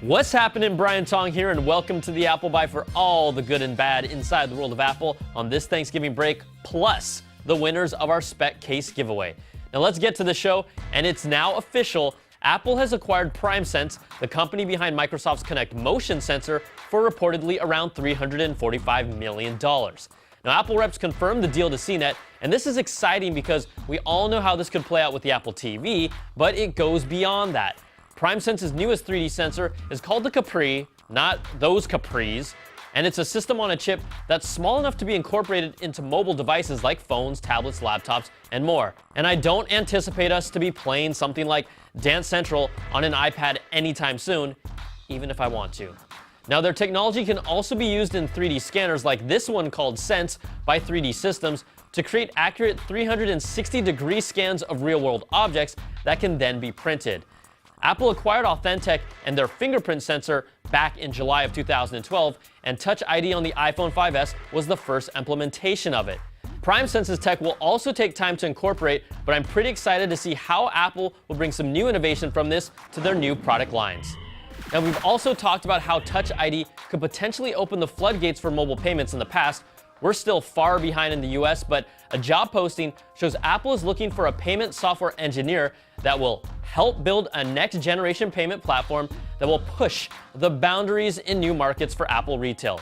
What's happening? Brian Tong here, and welcome to the Apple Byte for all the good and bad inside the world of Apple on this Thanksgiving break, plus the winners of our spec case giveaway. Now let's get to the show, and it's now official. Apple has acquired PrimeSense, the company behind Microsoft's Kinect motion sensor, for reportedly around $345 million. Now, Apple reps confirmed the deal to CNET, and this is exciting because we all know how this could play out with the Apple TV, but it goes beyond that. PrimeSense's newest 3D sensor is called the Capri, not those Capris, and it's a system on a chip that's small enough to be incorporated into mobile devices like phones, tablets, laptops, and more. And I don't anticipate us to be playing something like Dance Central on an iPad anytime soon, even if I want to. Now, their technology can also be used in 3D scanners like this one called Sense by 3D Systems to create accurate 360-degree scans of real-world objects that can then be printed. Apple acquired Authentech and their fingerprint sensor back in July of 2012, and Touch ID on the iPhone 5S was the first implementation of it. PrimeSense's tech will also take time to incorporate, but I'm pretty excited to see how Apple will bring some new innovation from this to their new product lines. Now, we've also talked about how Touch ID could potentially open the floodgates for mobile payments in the past. We're still far behind in the US, but a job posting shows Apple is looking for a payment software engineer that will help build a next-generation payment platform that will push the boundaries in new markets for Apple retail.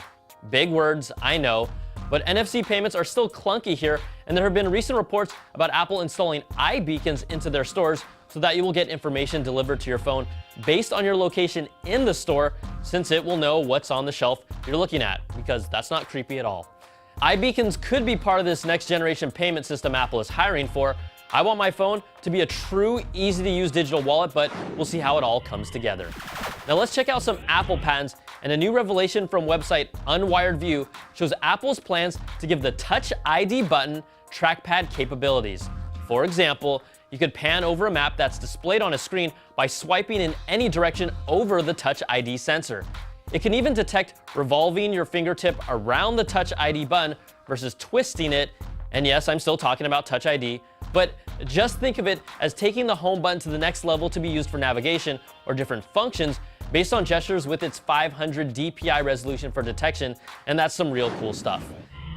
Big words, I know, but NFC payments are still clunky here, and there have been recent reports about Apple installing iBeacons into their stores so that you will get information delivered to your phone based on your location in the store, since it will know what's on the shelf you're looking at, because that's not creepy at all. iBeacons could be part of this next-generation payment system Apple is hiring for. I want my phone to be a true, easy-to-use digital wallet, but we'll see how it all comes together. Now let's check out some Apple patents, and a new revelation from website Unwired View shows Apple's plans to give the Touch ID button trackpad capabilities. For example, you could pan over a map that's displayed on a screen by swiping in any direction over the Touch ID sensor. It can even detect revolving your fingertip around the Touch ID button versus twisting it. And yes, I'm still talking about Touch ID, but just think of it as taking the home button to the next level to be used for navigation or different functions based on gestures with its 500 DPI resolution for detection, and that's some real cool stuff.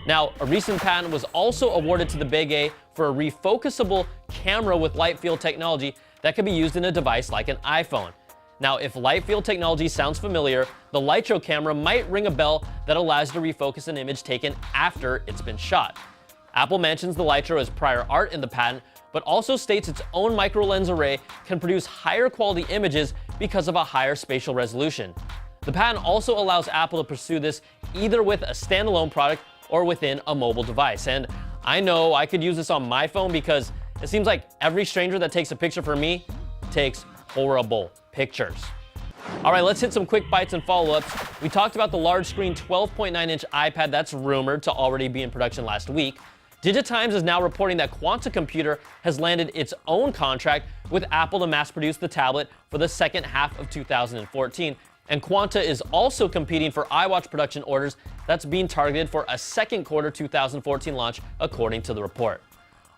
Now, a recent patent was also awarded to the Big A for a refocusable camera with light field technology that could be used in a device like an iPhone. Now, if light field technology sounds familiar, the Lytro camera might ring a bell that allows you to refocus an image taken after it's been shot. Apple mentions the Lytro as prior art in the patent, but also states its own micro lens array can produce higher quality images because of a higher spatial resolution. The patent also allows Apple to pursue this either with a standalone product or within a mobile device. And I know I could use this on my phone because it seems like every stranger that takes a picture for me takes horrible pictures. All right, let's hit some quick bites and follow-ups. We talked about the large screen 12.9-inch iPad that's rumored to already be in production last week. Digitimes is now reporting that Quanta Computer has landed its own contract with Apple to mass produce the tablet for the second half of 2014. And Quanta is also competing for iWatch production orders that's being targeted for a second quarter 2014 launch, according to the report.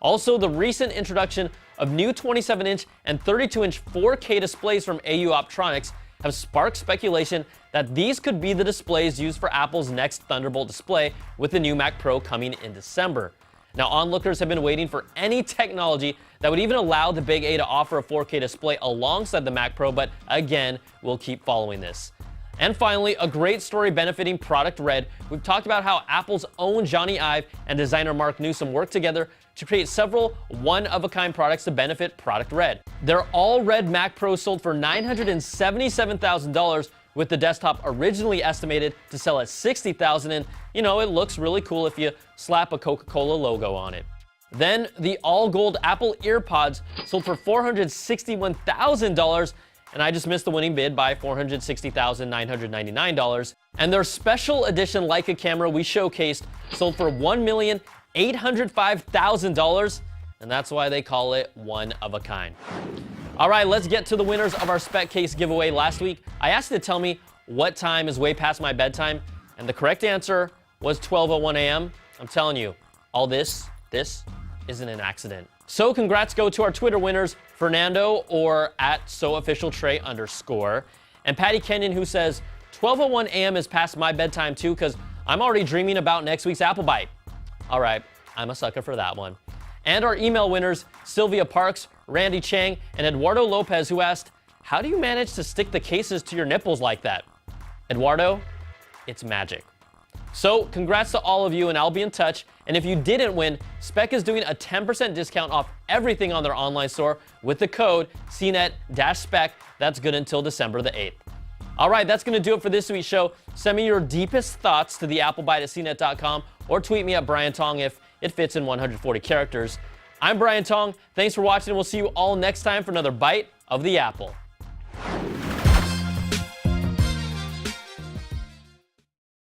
Also, the recent introduction of new 27-inch and 32-inch 4K displays from AU Optronics have sparked speculation that these could be the displays used for Apple's next Thunderbolt display with the new Mac Pro coming in December. Now, onlookers have been waiting for any technology that would even allow the Big A to offer a 4K display alongside the Mac Pro, but again, we'll keep following this. And finally, a great story benefiting Product Red. We've talked about how Apple's own Johnny Ive and designer Mark Newsom worked together to create several one-of-a-kind products to benefit Product Red. Their all-red Mac Pro sold for $977,000, with the desktop originally estimated to sell at $60,000, and it looks really cool if you slap a Coca-Cola logo on it. Then the all-gold Apple EarPods sold for $461,000, and I just missed the winning bid by $460,999. And their special edition Leica camera we showcased sold for $1,805,000, and that's why they call it one of a kind. All right, let's get to the winners of our spec case giveaway. Last week, I asked you to tell me what time is way past my bedtime, and the correct answer was 12:01 a.m. I'm telling you, all this isn't an accident. So congrats go to our Twitter winners, Fernando or @SoOfficialTrey_, And Patty Kenyon, who says, 12:01 a.m. is past my bedtime too, because I'm already dreaming about next week's Apple Byte. All right, I'm a sucker for that one. And our email winners, Sylvia Parks, Randy Chang, and Eduardo Lopez, who asked, how do you manage to stick the cases to your nipples like that? Eduardo, it's magic. So congrats to all of you, and I'll be in touch. And if you didn't win, Spec is doing a 10% discount off everything on their online store with the code CNET-SPEC. That's good until December the 8th. All right, that's going to do it for this week's show. Send me your deepest thoughts to the applebyte@cnet.com or tweet me at Brian Tong if it fits in 140 characters. I'm Brian Tong. Thanks for watching, and we'll see you all next time for another Bite of the Apple.